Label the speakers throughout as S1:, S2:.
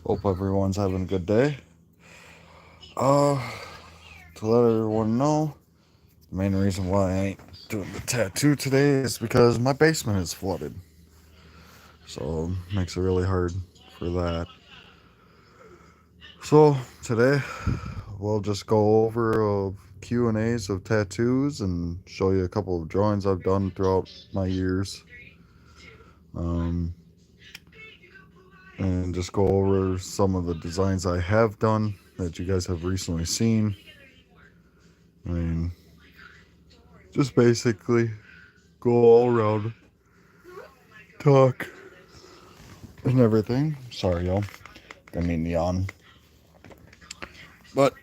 S1: Hope everyone's having a good day. Uh, to let everyone know, the main reason why I ain't doing the tattoo today is because my basement is flooded. So, makes it really hard for that. So, today, we'll just go over Q&As of tattoos and show you a couple of drawings I've done throughout my years. Um, and just go over some of the designs I have done that you guys have recently seen. I mean, just basically go all around, talk, and everything. Sorry, y'all. Didn't mean to yawn. But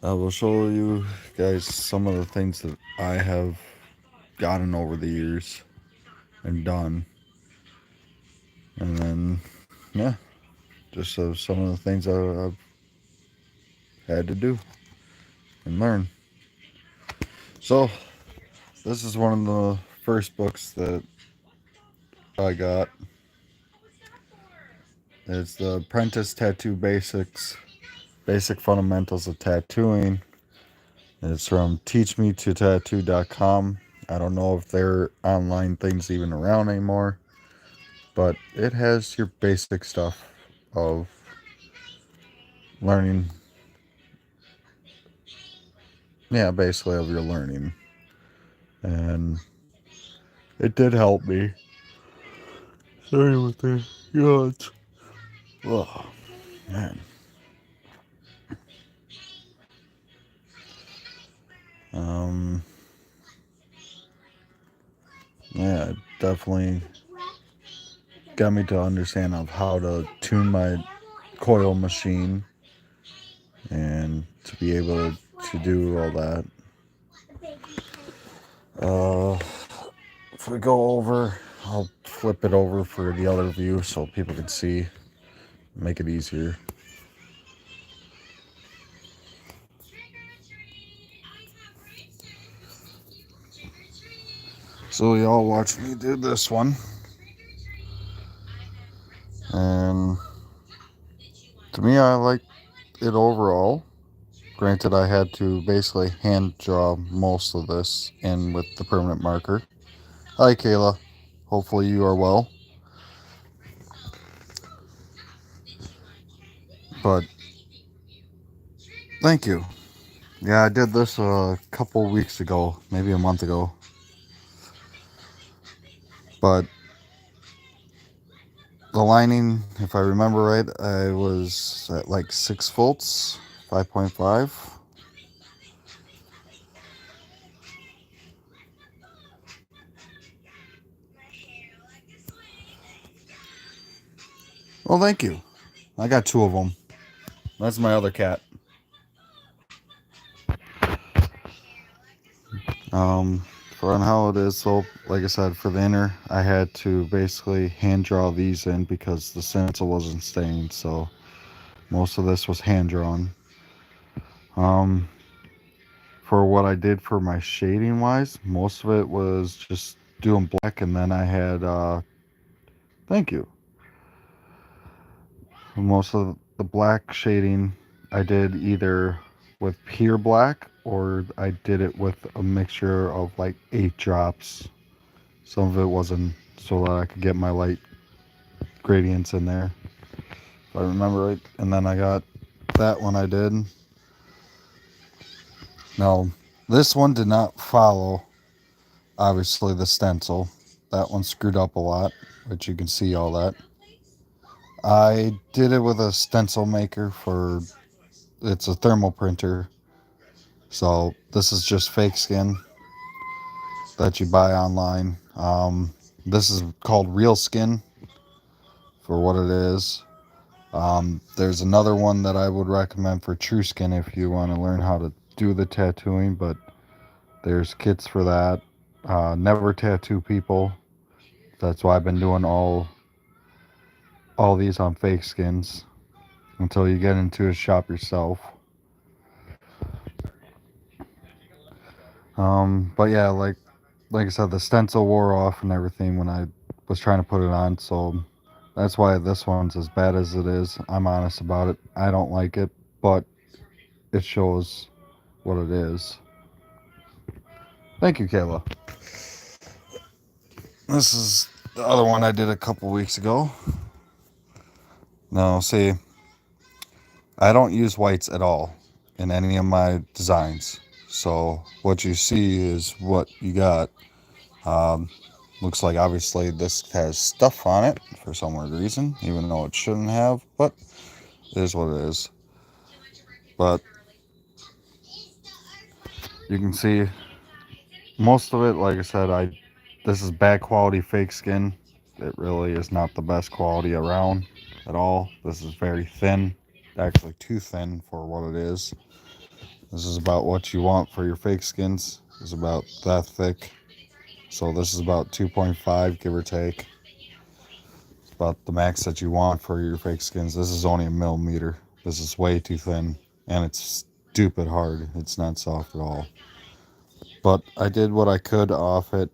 S1: I will show you guys some of the things that I have gotten over the years and done. And then, yeah, just some of the things I've had to do and learn. So, this is one of the first books that I got. It's the Apprentice Tattoo Basics, Basic Fundamentals of Tattooing. It's from teachmetotatattoo.com. I don't know if their online thing's even around anymore, but it has your basic stuff of learning. Yeah, basically of your learning. And it did help me. Sorry with the yawns. Oh, man. Um, yeah, it definitely got me to understand of how to tune my coil machine and to be able to do all that. Uh, if we go over, I'll flip it over for the other view so people can see, make it easier. So y'all watch me do this one. And to me, I like it overall. Granted, I had to basically hand draw most of this in with the permanent marker. Hi, Kayla. Hopefully you are well. But thank you. Yeah, I did this a couple weeks ago, maybe a month ago. But the lining, if I remember right, I was at like 6 volts, 5.5. Well, thank you. I got two of them. That's my other cat. Um, for how it is, so like I said, for the inner, I had to basically hand draw these in because the stencil wasn't stained. So most of this was hand drawn. Um, for what I did for my shading wise, most of it was just doing black, and then I had thank you. Most of the black shading I did either with pure black or I did it with a mixture of like 8 drops. Some of it wasn't so that I could get my light gradients in there, if I remember right. And then I got that one I did. Now, this one did not follow, obviously, the stencil. That one screwed up a lot, which you can see all that. I did it with a stencil maker for, it's a thermal printer. So this is just fake skin that you buy online. This is called real skin for what it is. There's another one that I would recommend for true skin if you want to learn how to do the tattooing, but there's kits for that. Never tattoo people. That's why I've been doing all these on fake skins until you get into a shop yourself. But yeah, like I said, the stencil wore off and everything when I was trying to put it on, so That's why this one's as bad as it is. I'm honest about it. I don't like it, but it shows what it is. Thank you, Kayla. This is the other one I did a couple weeks ago. Now, see, I don't use whites at all in any of my designs. So what you see is what you got. Um, Looks like obviously this has stuff on it for some weird reason, even though it shouldn't have, but it is what it is. But you can see most of it, like I said, this is bad quality fake skin. It really is not the best quality around at all. This is very thin, actually too thin for what it is. This is about what you want for your fake skins. It's about that thick. So this is about 2.5, give or take. It's about the max that you want for your fake skins. This is only a millimeter. This is way too thin, and it's stupid hard. It's not soft at all. But I did what I could off it,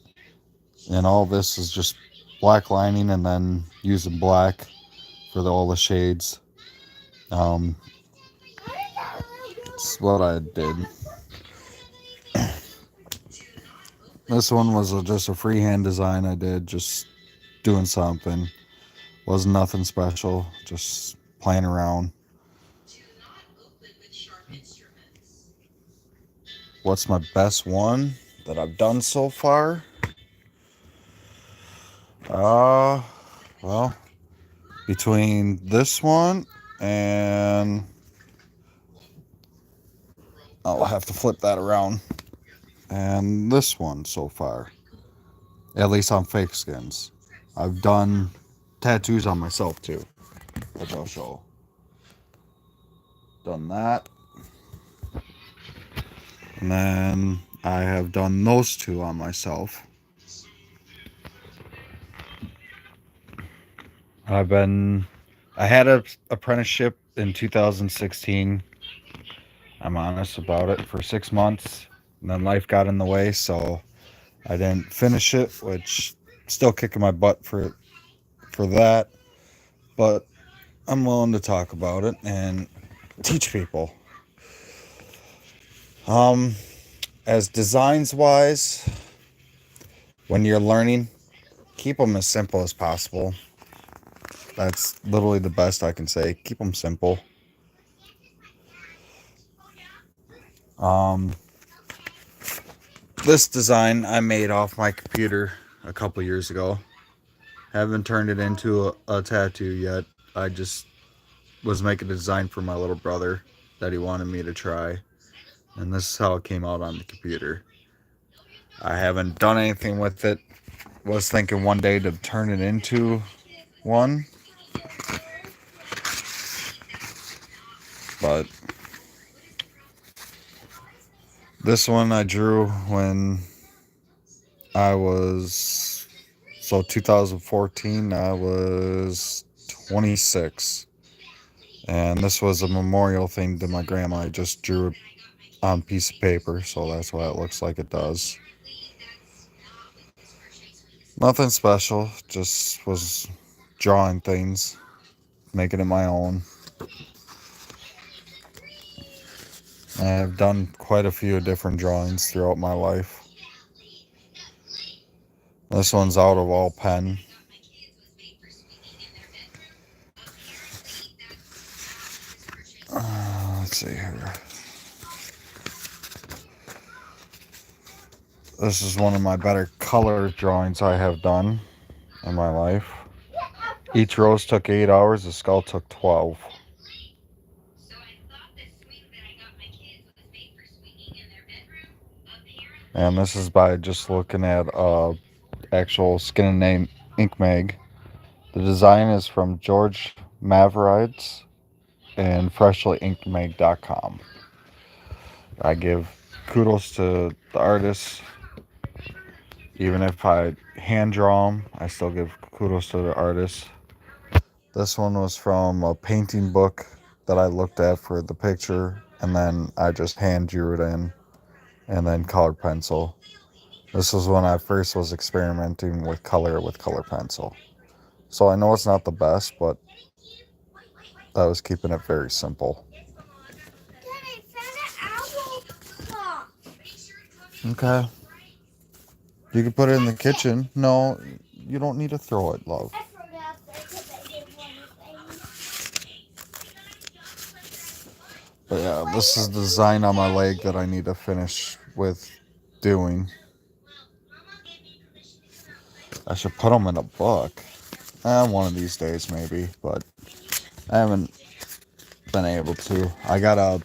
S1: and all this is just black lining and then using black for all the shades. It's what I did. This one was just a freehand design I did, just doing something. Wasn't nothing special, just playing around. What's my best one that I've done so far? Well, between this one and I'll have to flip that around. And this one so far, at least on fake skins. I've done tattoos on myself too, which I'll show. Done that. And then I have done those two on myself. I had an apprenticeship in 2016. I'm honest about it, for 6 months. And then life got in the way, so I didn't finish it, which still kicking my butt for that. But I'm willing to talk about it and teach people. As designs wise, when you're learning, keep them as simple as possible. That's literally the best I can say. Keep them simple. This design I made off my computer a couple years ago. Haven't turned it into a tattoo yet. I just was making a design for my little brother that he wanted me to try. And this is how it came out on the computer. I haven't done anything with it. Was thinking one day to turn it into one. But this one I drew when I was, 2014, I was 26. And this was a memorial thing to my grandma. I just drew it on a piece of paper, so that's why it looks like it does. Nothing special, just was drawing things, making it my own. I have done quite a few different drawings throughout my life. This one's out of all pen. Let's see here. This is one of my better color drawings I have done in my life. Each rose took 8 hours, the skull took 12. And this is by just looking at actual Skin and Name ink mag. The design is from George Mavrides and freshlyinkedmag.com. I give kudos to the artists. Even if I hand draw them, I still give kudos to the artists. This one was from a painting book that I looked at for the picture, and then I just hand drew it in, and then colored pencil. This was when I first was experimenting with color pencil. So I know it's not the best, but I was keeping it very simple. Okay. You can put it in the kitchen. No, you don't need to throw it, love. But yeah, this is the design on my leg that I need to finish with doing. I should put them in a book. One of these days maybe, but I haven't been able to. I gotta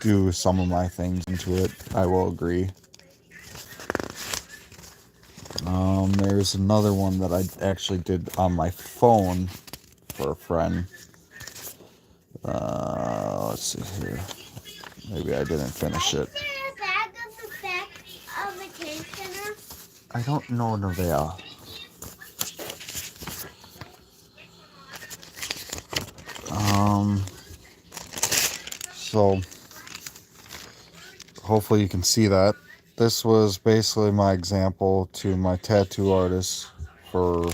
S1: do some of my things into it, I will agree. There's another one that I actually did on my phone for a friend. Let's see here. Maybe I didn't finish it. I don't know, Nevaeh. So hopefully you can see that. This was basically my example to my tattoo artist for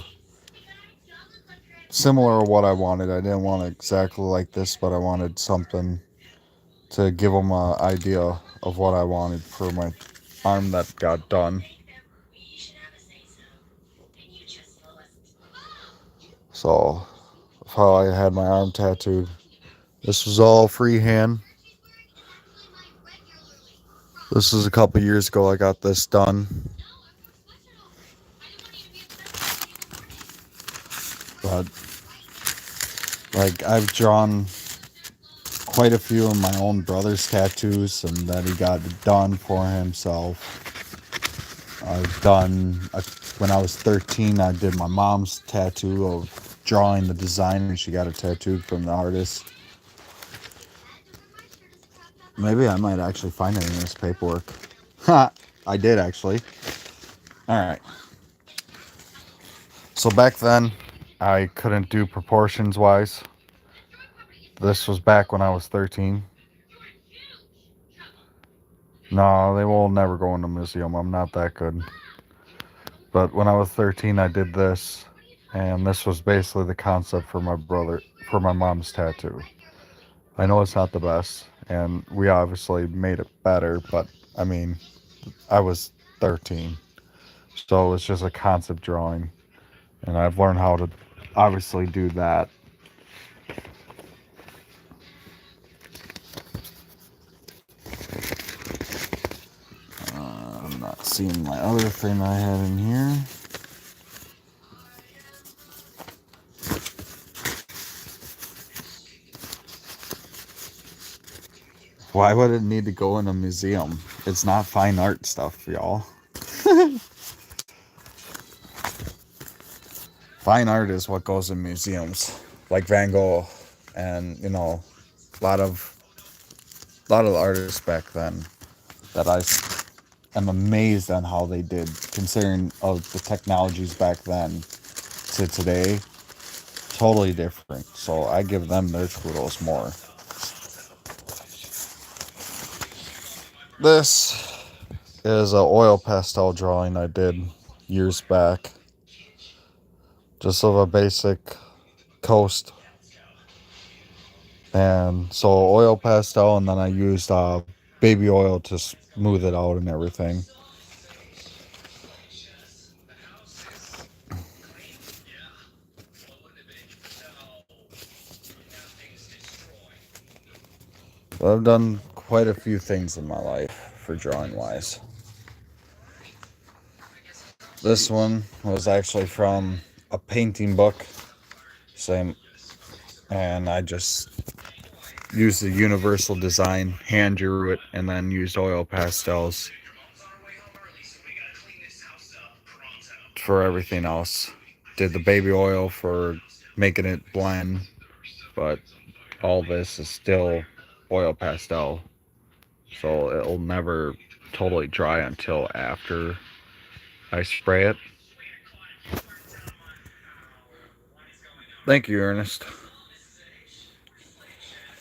S1: similar to what I wanted. I didn't want it exactly like this, but I wanted something to give them an idea of what I wanted for my arm that got done. So, how I had my arm tattooed. This was all freehand. This was a couple years ago I got this done. But, like, I've drawn quite a few of my own brother's tattoos and that he got done for himself. I've done, when I was 13, I did my mom's tattoo of drawing the design, and she got it tattooed from the artist. Maybe I might actually find it in this paperwork. Ha! I did actually. Alright. So back then, I couldn't do proportions wise. This was back when I was 13. No, they will never go in the museum. I'm not that good. But when I was 13, I did this. And this was basically the concept for my mom's tattoo. I know it's not the best, and we obviously made it better, but I mean, I was 13, so it's just a concept drawing, and I've learned how to obviously do that. I'm not seeing my other thing I had in here. Why would it need to go in a museum? It's not fine art stuff, y'all. Fine art is what goes in museums, like Van Gogh, and a lot of the artists back then that I am amazed on how they did, considering of the technologies back then to today. Totally different. So I give them their kudos more. This is an oil pastel drawing I did years back. Just of a basic coast. And so oil pastel, and then I used baby oil to smooth it out and everything. But I've done quite a few things in my life for drawing wise. This one was actually from a painting book. Same. And I just used the universal design, hand drew it, and then used oil pastels for everything else. Did the baby oil for making it blend, but all this is still oil pastel, so it'll never totally dry until after I spray it. Thank you, Ernest.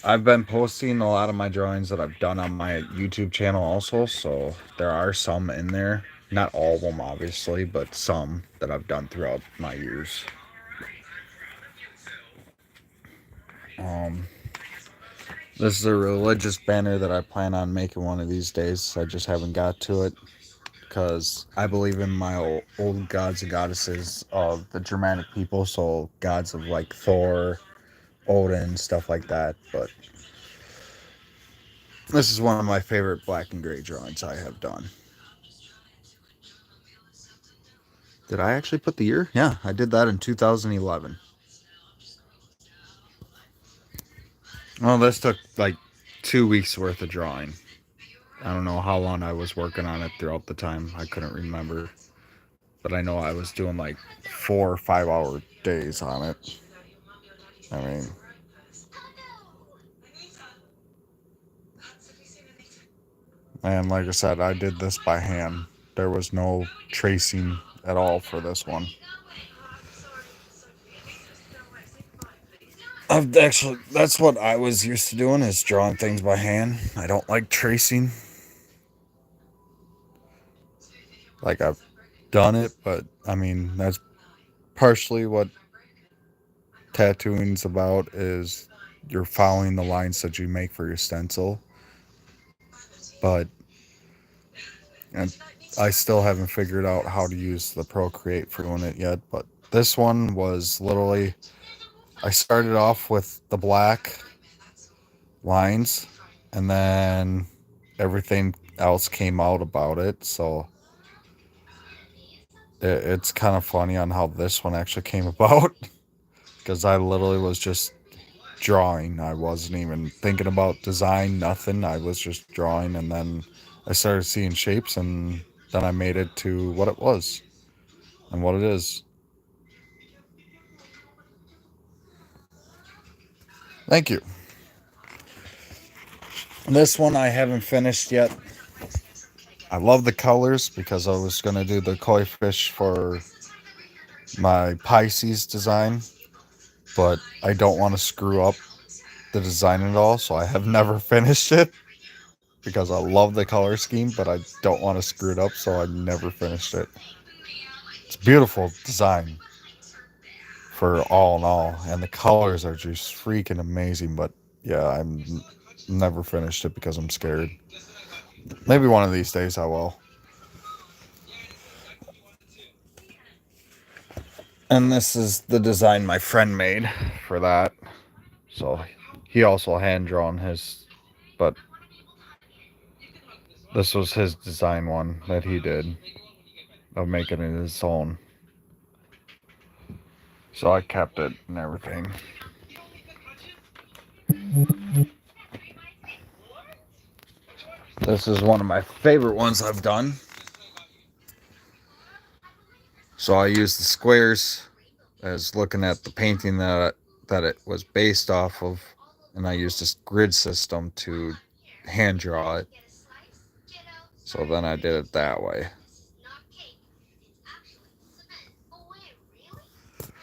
S1: I've been posting a lot of my drawings that I've done on my YouTube channel also, so there are some in there. Not all of them, obviously, but some that I've done throughout my years. This is a religious banner that I plan on making one of these days. I just haven't got to it because I believe in my old gods and goddesses of the Germanic people, so gods of like Thor, Odin, stuff like that. But this is one of my favorite black and gray drawings I have done. Did I actually put the year? Yeah, I did that in 2011. Well, this took like 2 weeks worth of drawing. I don't know how long I was working on it throughout the time. I couldn't remember. But I know I was doing like 4 or 5 hour days on it. I mean, and like I said, I did this by hand. There was no tracing at all for this one. That's what I was used to doing, is drawing things by hand. I don't like tracing. Like, I've done it, but I mean, that's partially what tattooing's about, is you're following the lines that you make for your stencil. But and I still haven't figured out how to use the Procreate for doing it yet. But this one was literally, I started off with the black lines, and then everything else came out about it. So it's kind of funny on how this one actually came about, because I literally was just drawing. I wasn't even thinking about design, nothing. I was just drawing, and then I started seeing shapes, and then I made it to what it was and what it is. Thank you. This one I haven't finished yet. I love the colors because I was going to do the koi fish for my Pisces design, but I don't want to screw up the design at all, so I have never finished it because I love the color scheme, but I don't want to screw it up, so I never finished it. It's a beautiful design for all in all, and the colors are just freaking amazing, but yeah, I'm never finished it because I'm scared. Maybe one of these days I will. And this is the design my friend made for that. So he also hand drawn his, but this was his design one that he did of making it his own. So I kept it and everything. This is one of my favorite ones I've done. So I used the squares as looking at the painting that it was based off of, and I used this grid system to hand draw it. So then I did it that way.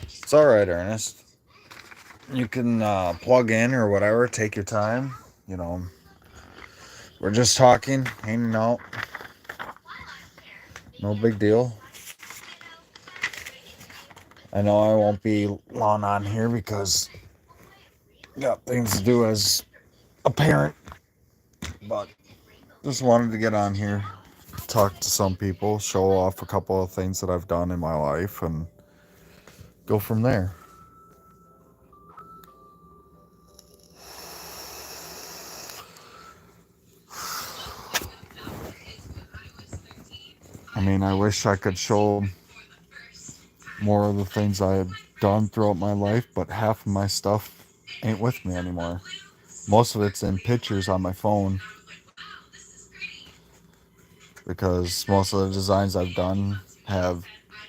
S1: It's alright, Ernest. You can plug in or whatever, take your time. You know, we're just talking, hanging out. No big deal. I know I won't be long on here because I got things to do as a parent, but just wanted to get on here, talk to some people, show off a couple of things that I've done in my life, and go from there. I mean, I wish I could show more of the things I had done throughout my life, but half of my stuff ain't with me anymore. Most of it's in pictures on my phone, because most of the designs I've done have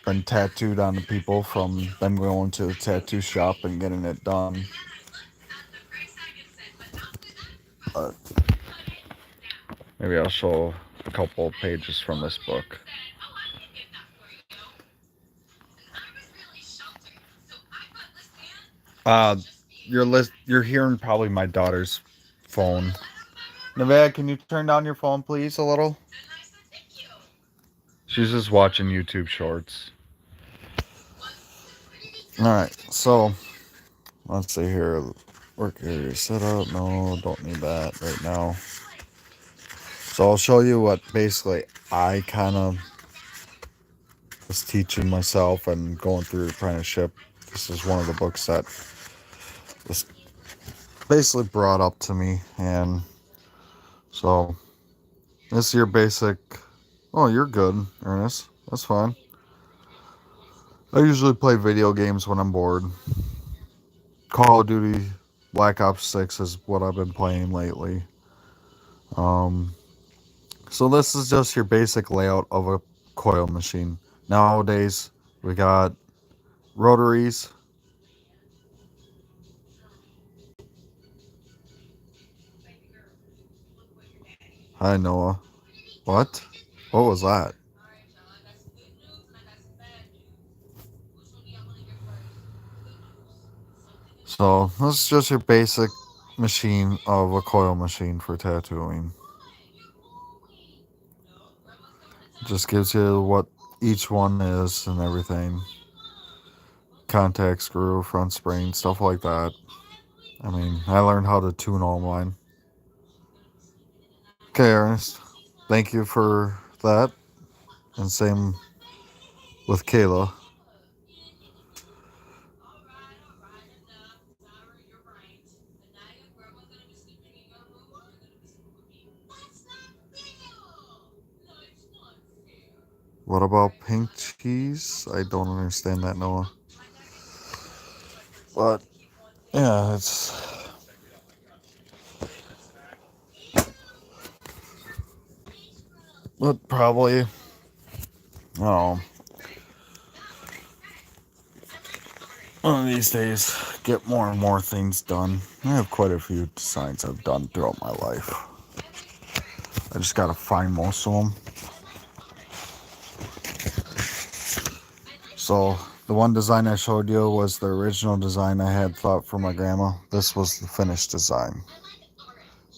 S1: been tattooed on the people from them going to the tattoo shop and getting it done. But maybe I'll show a couple of pages from this book. You're hearing probably my daughter's phone. Nevaeh, can you turn down your phone, please, a little? She's just watching YouTube shorts. Alright, so let's see here. Work area setup. No, don't need that right now. So I'll show you what basically I kind of was teaching myself and going through the apprenticeship. This is one of the books that was basically brought up to me. And so this is your basic. Oh, you're good, Ernest. That's fine. I usually play video games when I'm bored. Call of Duty Black Ops 6 is what I've been playing lately. So this is just your basic layout of a coil machine. Nowadays, we got rotaries. Hi, Noah. What? What was that? So this is just your basic machine of a coil machine for tattooing. Just gives you what each one is and everything. Contact screw, front spring, stuff like that. I mean, I learned how to tune all mine. Okay, Ernest. Thank you for that. And same with Kayla. What about pink cheese? I don't understand that, Noah. But, yeah, it's... But probably... Oh, one of these days, get more and more things done. I have quite a few designs I've done throughout my life. I just gotta find most of them. So, the one design I showed you was the original design I had thought for my grandma. This was the finished design.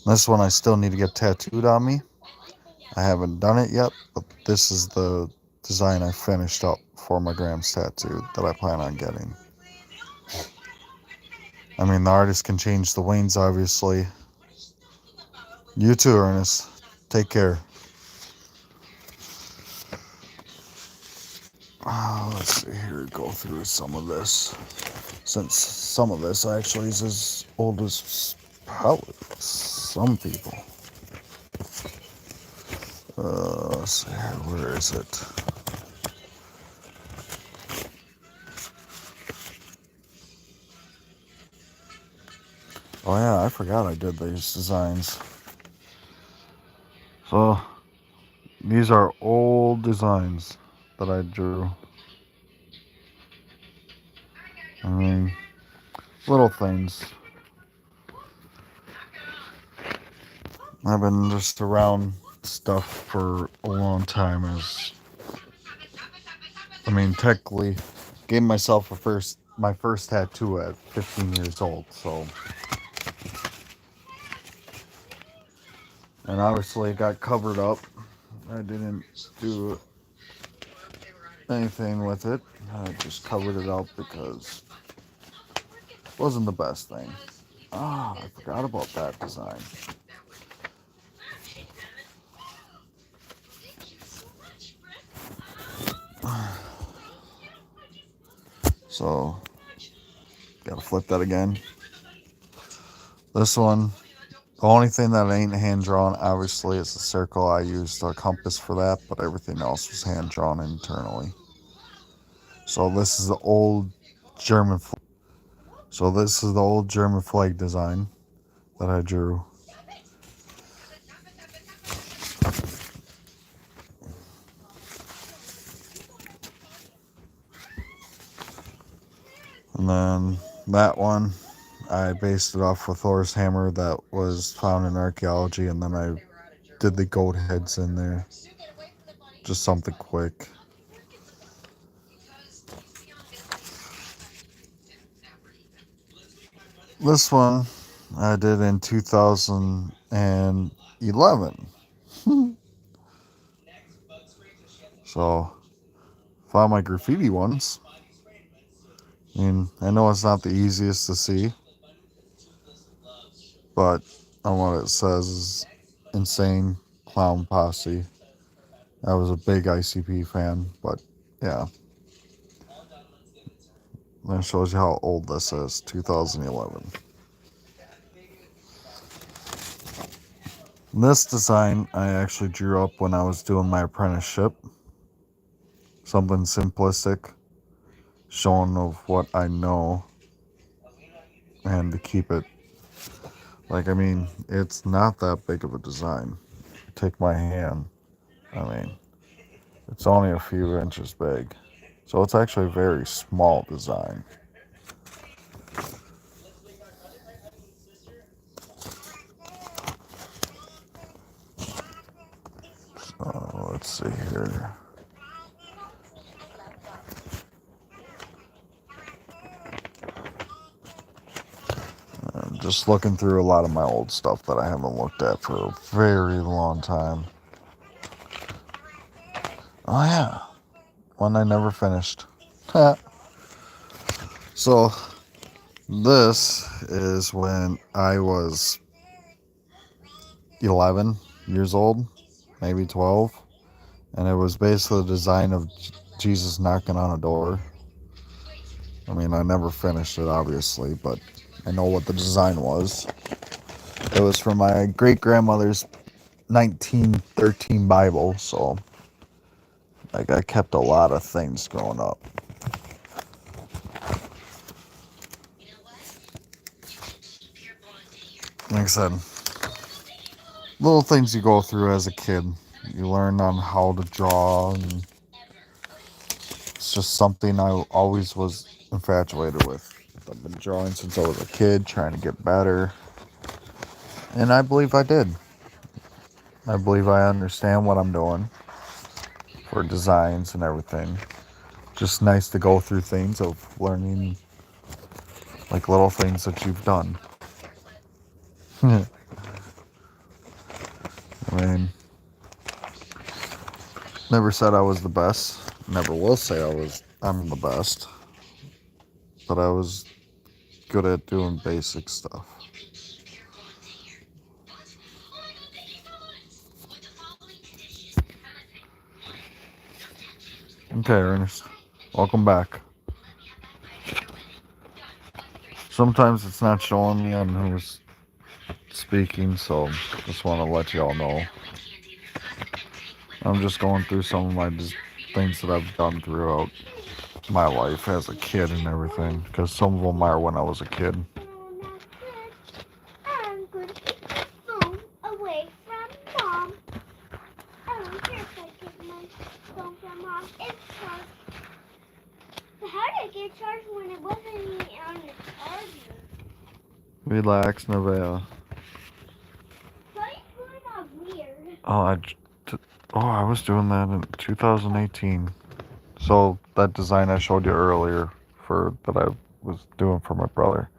S1: This one I still need to get tattooed on me. I haven't done it yet, but this is the design I finished up for my grandma's tattoo that I plan on getting. I mean, the artist can change the wings, obviously. You too, Ernest. Take care. Let's see here, go through some of this. Since some of this actually is as old as probably some people. Let's see here, where is it? Oh yeah, I forgot I did these designs. So, these are old designs that I drew. I mean, little things. I've been just around stuff for a long time. I mean, technically, gave myself my first tattoo at 15 years old. So, and obviously it got covered up. I didn't do anything with it. I just covered it up because it wasn't the best thing. Ah, I forgot about that design. So, gotta flip that again. This one, the only thing that ain't hand drawn, obviously, is the circle. I used a compass for that, but everything else was hand drawn internally. So this is the old German flag. So this is the old German flag design that I drew. And then that one, I based it off with Thor's hammer that was found in archaeology, and then I did the goat heads in there. Just something quick. This one I did in 2011. So, found my graffiti ones. I mean, I know it's not the easiest to see. but on what it says is Insane Clown Posse. I was a big ICP fan, but yeah. That shows you how old this is, 2011. This design I actually drew up when I was doing my apprenticeship. Something simplistic, showing of what I know, and to keep it, like, I mean, it's not that big of a design. Take my hand, I mean, it's only a few inches big. So it's actually a very small design. Let's see here. I'm just looking through a lot of my old stuff that I haven't looked at for a very long time. Oh yeah, one I never finished. So this is when I was 11 years old, maybe 12, and it was basically the design of Jesus knocking on a door. I mean, I never finished it, obviously, but I know what the design was. It was from my great-grandmother's 1913 Bible, so like I kept a lot of things growing up. Like I said, little things you go through as a kid. You learn on how to draw, and it's just something I always was infatuated with. I've been drawing since I was a kid, trying to get better, and I believe I did. I believe I understand what I'm doing for designs and everything. Just nice to go through things of learning, like little things that you've done. I mean, never said I was the best. Never will say I'm the best. But I was good at doing basic stuff. Okay, Ernest. Welcome back. Sometimes it's not showing me on who's speaking, so just want to let y'all know. I'm just going through some of my things that I've done throughout my life as a kid and everything, because some of them are when I was a kid.
S2: I'm going to keep my phone away from Mom. I don't care if I get my phone from Mom. It's charged. But how did it get charged when it wasn't even on the charger?
S1: Relax, Nevaeh.
S2: Why are you going all weird?
S1: I was doing that in 2018. So that design I showed you earlier that I was doing for my brother.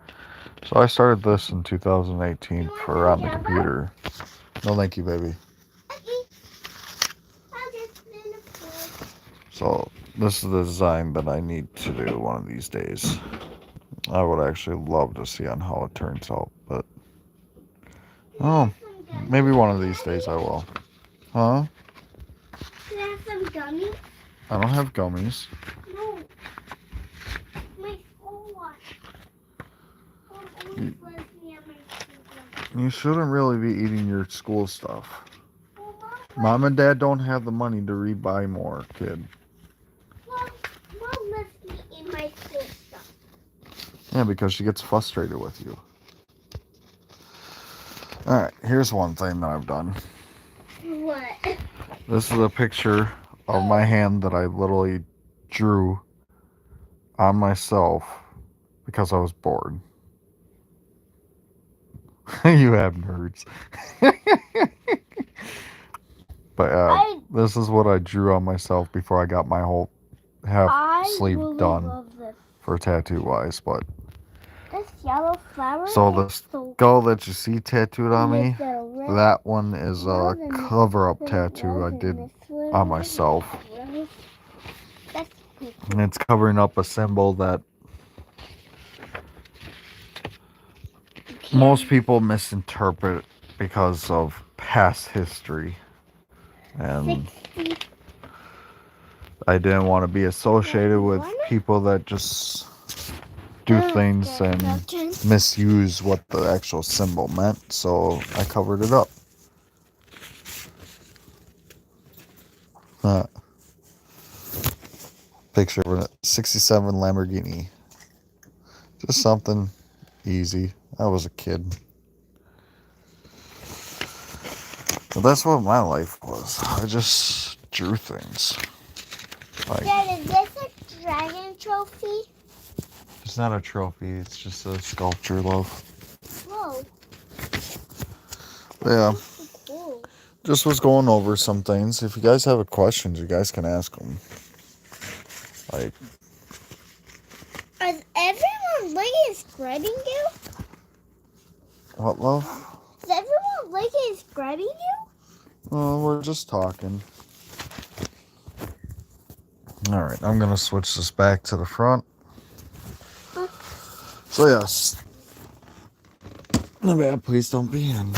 S1: So I started this in 2018 for on the computer. No, thank you, baby. So this is the design that I need to do one of these days. I would actually love to see on how it turns out, but maybe one of these days I will. Huh?
S2: Do you have some gummies?
S1: I don't have gummies.
S2: No. My school one.
S1: You shouldn't really be eating your school stuff. Mom and Dad don't have the money to rebuy more, kid.
S2: Well, Mom lets me eat my school stuff.
S1: Yeah, because she gets frustrated with you. Alright, here's one thing that I've done.
S2: What?
S1: This is a picture of my hand that I literally drew on myself because I was bored. You have nerds. But this is what I drew on myself before I got my whole half sleeve done for tattoo wise. But
S2: this yellow flower.
S1: So the skull that you see tattooed on me, that one is a cover-up tattoo I did on myself. And it's covering up a symbol that most people misinterpret because of past history. And
S2: 60.
S1: I didn't want to be associated with people that just do things and misuse what the actual symbol meant, so I covered it up. Picture of a 67 Lamborghini. Just something easy. I was a kid. But that's what my life was. I just drew things. Like,
S2: Dad, is this a dragon trophy?
S1: it's not a trophy, it's just a sculpture, love.
S2: Whoa.
S1: Yeah.
S2: This is cool.
S1: Just was going over some things. If you guys have questions, you guys can ask them. Like,
S2: Is everyone like describing you?
S1: what, love?
S2: Is everyone like describing you?
S1: We're just talking. Alright, I'm going to switch this back to the front. So, yes. No, please don't be in.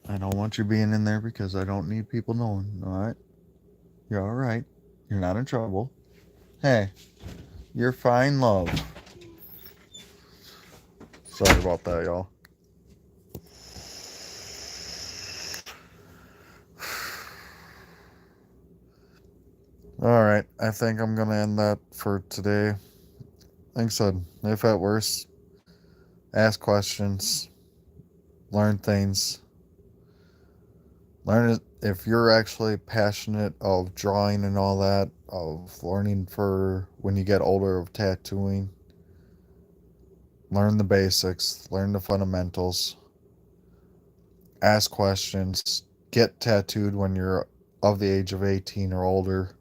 S1: I don't want you being in there because I don't need people knowing, alright? You're alright. You're not in trouble. Hey, you're fine, love. Sorry about that, y'all. Alright, I think I'm gonna end that for today. Like I said, if at worst, ask questions, learn things. Learn it if you're actually passionate of drawing and all that, of learning for when you get older of tattooing. Learn the basics, learn the fundamentals, ask questions, get tattooed when you're of the age of 18 or older.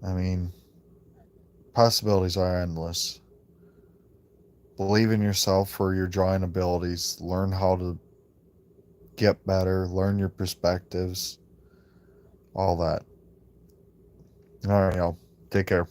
S1: I mean, possibilities are endless. Believe in yourself for your drawing abilities. Learn how to get better. Learn your perspectives. All that. All right, y'all. Take care.